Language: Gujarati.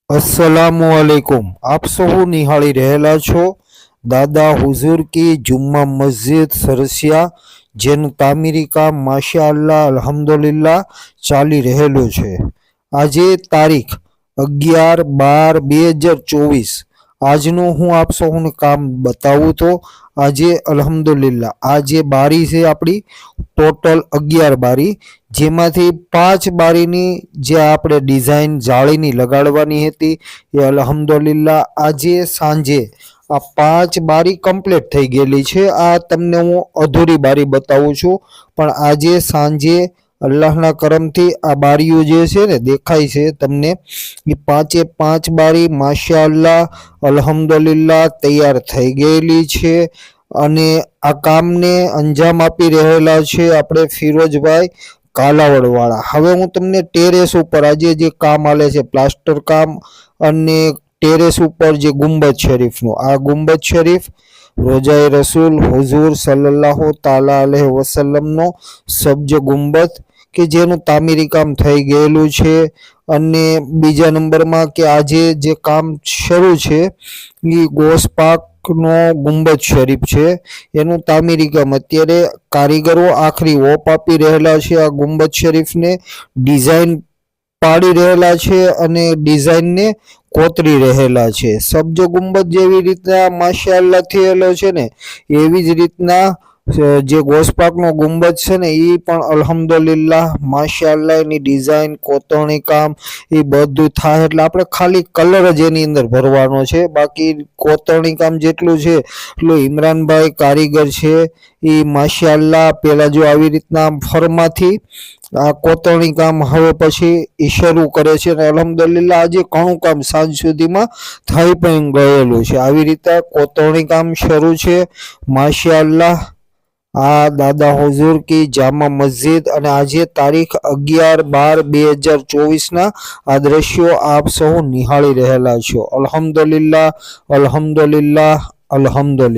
अस्सलामुअलैकुम। आप सब निहाળી રહેલા છો દાદા હુઝુર કી જુમ્મા મસ્જિદ સરસિયા, જેનું તામીરી કામ માશાઅલ્લાહ અલ્હમ્દુલિલ્લાહ ચાલી રહેલું છે। આજે તારીખ 11/12/2024 આજનું હું આપ સૌને કામ બતાવું તો આજે અલ્હમ્દુલિલ્લાહ આ જે બારી છે આપણી ટોટલ 11 બારી, જેમાંથી 5 બારીની જે આપણે ડિઝાઇન જાળીની લગાડવાની હતી એ અલ્હમ્દુલિલ્લાહ આજે સાંજે આ 5 બારી કમ્પ્લીટ થઈ ગયેલી છે। આ તમને હું અધૂરી બારી બતાવું છું, પણ આજે સાંજે અલ્લાહના કરમથી આ બારીઓ જે છે ને દેખાય છે તમને, એ 5 બારી માશાઅલ્લાહ અલ્હમ્દુલિલ્લાહ તૈયાર થઈ ગયેલી છે। અને આ કામને અંજામ આપી રહેલા છે આપણે ફિરોજભાઈ કાલાવડવાળા। હવે હું તમને ટેરેસ ઉપર આજે જે કામ આલે છે પ્લાસ્ટર કામ અને ટેરેસ ઉપર જે ગુંબદ શરીફનું, આ ગુંબદ શરીફ રોજાએ રસૂલ હુઝુર સલ્લલ્લાહુ તાલા અલૈહિ વસલ્લમનો સબ્જ ગુંબદ કે જેનું તામીરી કામ થઈ ગયેલું છે। અને બીજા નંબરમાં કે આજે જે કામ શરૂ છે એ ગોસપાકનો ગુંબદ શરીફ છે, એનું તામીરી કામ અત્યારે કારીગરો આખરી ઓપ આપી રહેલા છે। આ ગુંબદ શરીફને ડિઝાઇન પાડી રહેલા છે અને ડિઝાઇનને કોતરી રહેલા છે। સબ્જ ગુંબદ જેવી રીતના માશાઅલ્લાહ થયેલો છે ને, એવી જ રીતના જે ગોસપાકનો ગુંબદ છે ને એ પણ અલ્હમ્દુલિલ્લાહ માશાઅલ્લાહ એની ડિઝાઇન કોતરણી કામ એ બધું થાય એટલે આપણે ખાલી કલર જ એની અંદર ભરવાનો છે, બાકી કોતરણી કામ જેટલું છે એટલું ઇમરાનભાઈ કારીગર છે એ માશાઅલ્લાહ પહેલાં જો આવી રીતના ફરમાંથી આ કોતરણી કામ હવે પછી એ શરૂ કરે છે અને અલ્હમ્દુલિલ્લાહ આજે ઘણું કામ સાંજ સુધીમાં થઈ પણ ગયેલું છે। આવી રીતે કોતરણી કામ શરૂ છે માશાઅલ્લાહ। આ દાદા હુઝુર કી જામા મસ્જિદ અને આજે તારીખ 11/12/2024 આ દ્રશ્યો આપ સૌ નિહાળી રહેલા છો। અલ્હમ્દુલિલ્લાહ અલ્હમ્દુલિલ્લાહ અલ્હમ્દુલિલ્લાહ।